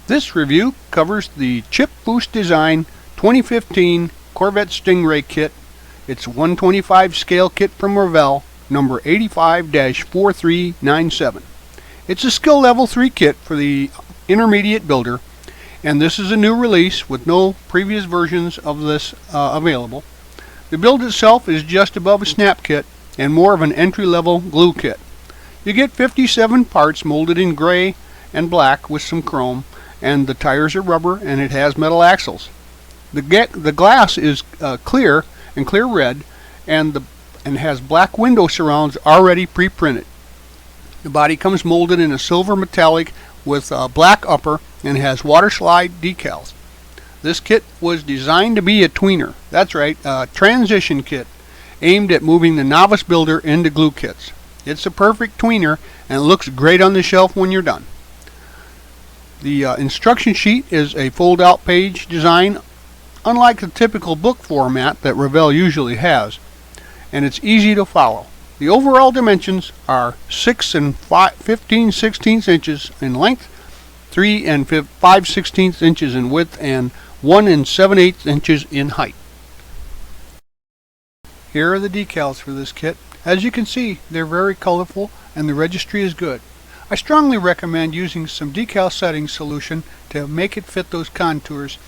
This review covers the Chip Foose Design 2015 Corvette Stingray kit. It's 125 scale kit from Revell, number 85-4397. It's a skill level 3 kit for the intermediate builder, and this is a new release with no previous versions of this available. The build itself is just above a snap kit and more of an entry-level glue kit. You get 57 parts molded in gray and black with some chrome, and the tires are rubber, and it has metal axles. The glass is clear and clear red, and has black window surrounds already pre-printed. The body comes molded in a silver metallic with a black upper and has water slide decals. This kit was designed to be a tweener. That's right, a transition kit aimed at moving the novice builder into glue kits. It's a perfect tweener and it looks great on the shelf when you're done. The instruction sheet is a fold-out page design, unlike the typical book format that Revell usually has, and it's easy to follow. The overall dimensions are 6 and 15/16 inches in length, 3 and 5/16 inches in width, and 1 and 7/8 inches in height. Here are the decals for this kit. As you can see, they're very colorful and the registry is good. I strongly recommend using some decal setting solution to make it fit those contours,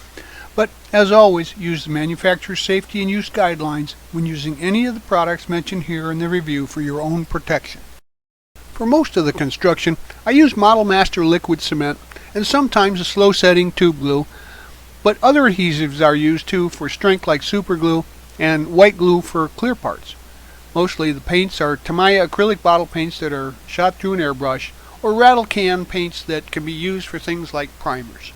but as always, use the manufacturer's safety and use guidelines when using any of the products mentioned here in the review for your own protection. For most of the construction, I use Model Master liquid cement and sometimes a slow setting tube glue, but other adhesives are used too for strength like super glue and white glue for clear parts. Mostly the paints are Tamiya acrylic bottle paints that are shot through an airbrush, or rattle can paints that can be used for things like primers.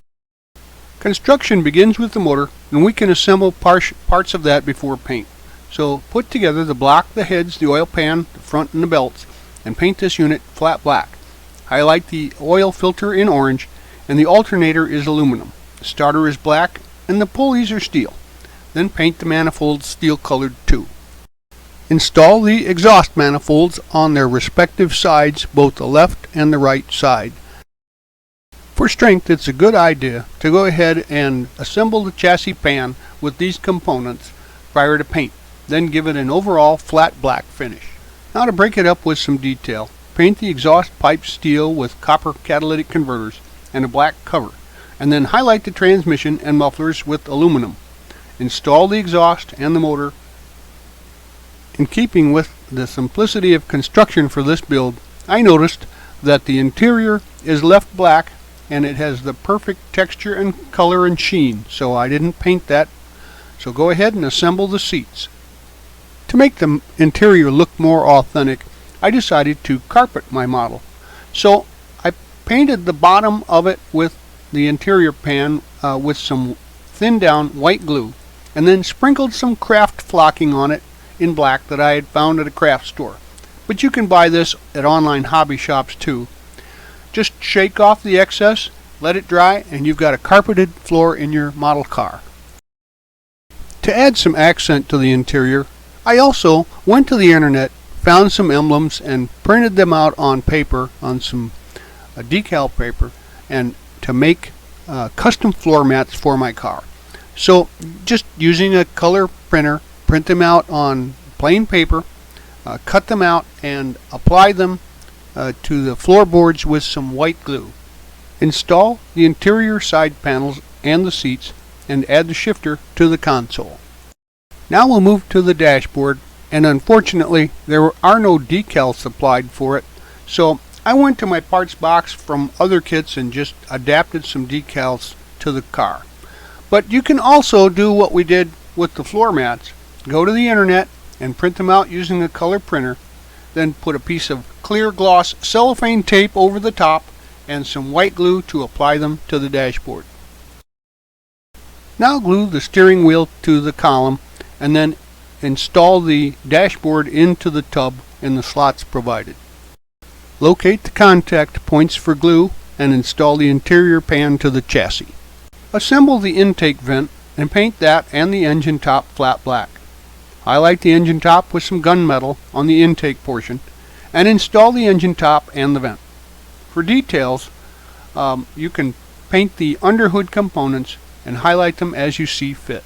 Construction begins with the motor, and we can assemble parts of that before paint. So put together the block, the heads, the oil pan, the front and the belts, and paint this unit flat black. Highlight the oil filter in orange, and the alternator is aluminum. The starter is black, and the pulleys are steel. Then paint the manifolds steel colored too. Install the exhaust manifolds on their respective sides, both the left and the right side. For strength, it's a good idea to go ahead and assemble the chassis pan with these components prior to paint, then give it an overall flat black finish. Now to break it up with some detail, paint the exhaust pipe steel with copper catalytic converters and a black cover, and then highlight the transmission and mufflers with aluminum. Install the exhaust and the motor. In keeping with the simplicity of construction for this build, I noticed that the interior is left black and it has the perfect texture and color and sheen, so I didn't paint that. So go ahead and assemble the seats. To make the interior look more authentic, I decided to carpet my model. So I painted the bottom of it with the interior pan with some thinned down white glue, and then sprinkled some craft flocking on it in black that I had found at a craft store. But you can buy this at online hobby shops too. Just shake off the excess, let it dry, and you've got a carpeted floor in your model car. To add some accent to the interior, I also went to the internet, found some emblems, and printed them out on paper, on some decal paper, and to make custom floor mats for my car. So just using a color printer, print them out on plain paper, cut them out, and apply them to the floorboards with some white glue. Install the interior side panels and the seats, and add the shifter to the console. Now we'll move to the dashboard, and unfortunately there are no decals supplied for it, so I went to my parts box from other kits and just adapted some decals to the car. But you can also do what we did with the floor mats. Go to the internet and print them out using a color printer, then put a piece of clear gloss cellophane tape over the top and some white glue to apply them to the dashboard. Now glue the steering wheel to the column and then install the dashboard into the tub in the slots provided. Locate the contact points for glue and install the interior pan to the chassis. Assemble the intake vent and paint that and the engine top flat black. Highlight the engine top with some gunmetal on the intake portion and install the engine top and the vent. For details, you can paint the underhood components and highlight them as you see fit.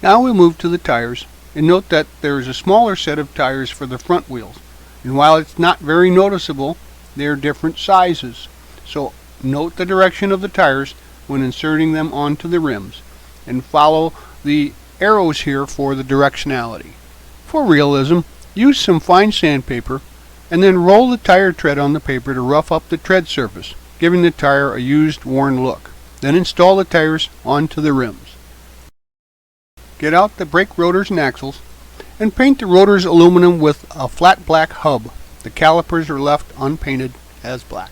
Now we'll move to the tires, and note that there is a smaller set of tires for the front wheels, and while it's not very noticeable, they're different sizes. So note the direction of the tires when inserting them onto the rims, and follow the arrows here for the directionality. For realism, use some fine sandpaper and then roll the tire tread on the paper to rough up the tread surface, giving the tire a used, worn look. Then install the tires onto the rims. Get out the brake rotors and axles and paint the rotors aluminum with a flat black hub. The calipers are left unpainted as black.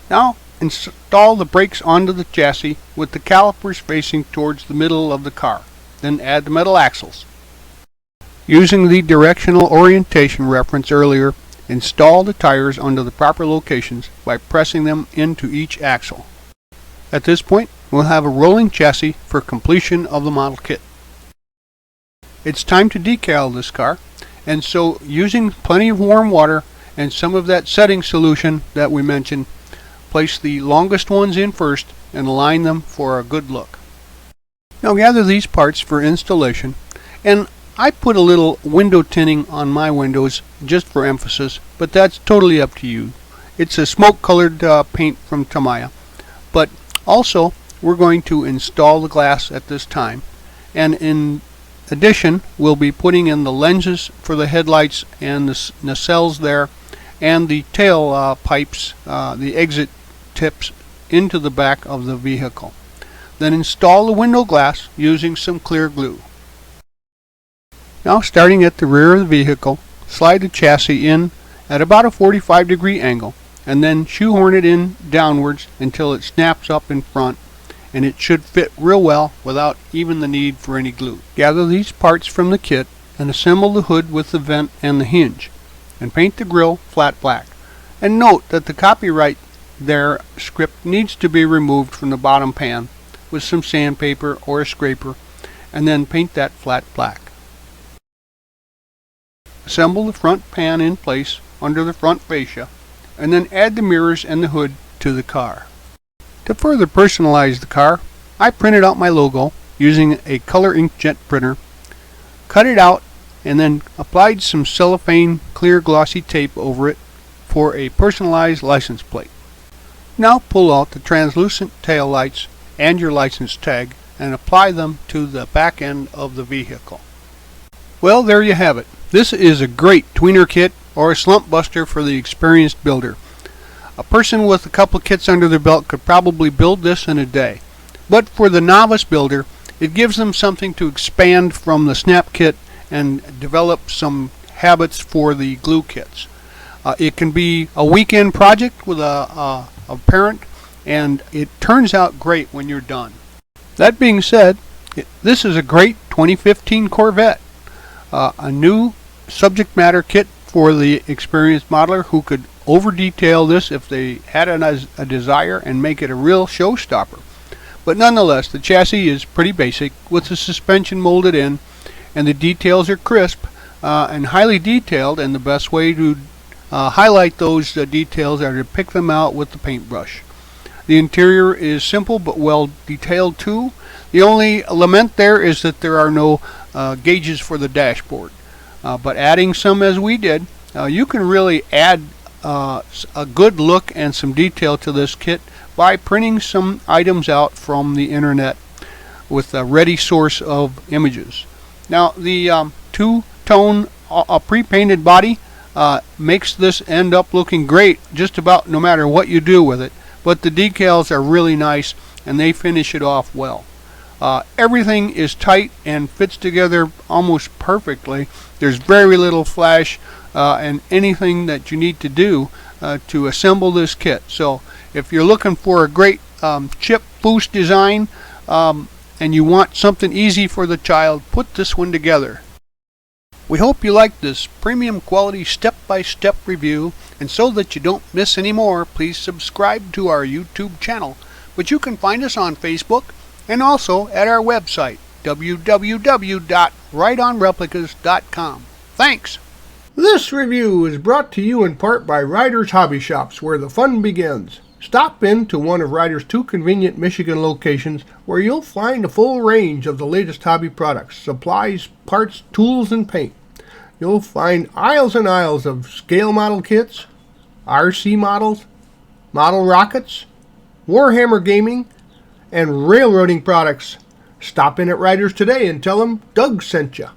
Now install the brakes onto the chassis with the calipers facing towards the middle of the car. Then add the metal axles. Using the directional orientation reference earlier, install the tires onto the proper locations by pressing them into each axle. At this point, we'll have a rolling chassis for completion of the model kit. It's time to decal this car, and so using plenty of warm water and some of that setting solution that we mentioned, place the longest ones in first and align them for a good look. Now gather these parts for installation, and I put a little window tinting on my windows just for emphasis, but that's totally up to you. It's a smoke colored paint from Tamiya, but also we're going to install the glass at this time, and in addition we'll be putting in the lenses for the headlights and the nacelles there, and the tail pipes, the exit tips into the back of the vehicle. Then install the window glass using some clear glue. Now starting at the rear of the vehicle, slide the chassis in at about a 45-degree angle and then shoehorn it in downwards until it snaps up in front, and it should fit real well without even the need for any glue. Gather these parts from the kit and assemble the hood with the vent and the hinge, and paint the grille flat black. And note that the copyright there script needs to be removed from the bottom pan with some sandpaper or a scraper, and then paint that flat black. Assemble the front pan in place under the front fascia, and then add the mirrors and the hood to the car. To further personalize the car, I printed out my logo using a color inkjet printer, cut it out, and then applied some cellophane clear glossy tape over it for a personalized license plate. Now pull out the translucent tail lights and your license tag and apply them to the back end of the vehicle. Well, there you have it. This is a great tweener kit or a slump buster for the experienced builder. A person with a couple kits under their belt could probably build this in a day. But for the novice builder, it gives them something to expand from the snap kit and develop some habits for the glue kits. It can be a weekend project with a parent, and it turns out great when you're done. That being said, this is a great 2015 Corvette. A new subject matter kit for the experienced modeler who could over detail this if they had a desire and make it a real showstopper. But nonetheless, the chassis is pretty basic with the suspension molded in, and the details are crisp and highly detailed, and the best way to highlight those details are to pick them out with the paintbrush. The interior is simple but well detailed too. The only lament there is that there are no gauges for the dashboard. But adding some as we did, you can really add a good look and some detail to this kit by printing some items out from the internet with a ready source of images. Now the two-tone pre-painted body makes this end up looking great just about no matter what you do with it, but the decals are really nice and they finish it off well. Everything is tight and fits together almost perfectly. There's very little flash and anything that you need to do to assemble this kit. So if you're looking for a great chip Foose design and you want something easy for the child, put this one together. We hope you like this premium quality step-by-step review, and so that you don't miss any more, please subscribe to our YouTube channel, but you can find us on Facebook and also at our website www.rideonreplicas.com. Thanks! This review is brought to you in part by Riders Hobby Shops, where the fun begins. Stop in to one of Ryder's 2 convenient Michigan locations where you'll find a full range of the latest hobby products, supplies, parts, tools, and paint. You'll find aisles and aisles of scale model kits, RC models, model rockets, Warhammer gaming, and railroading products. Stop in at Ryder's today and tell them Doug sent you.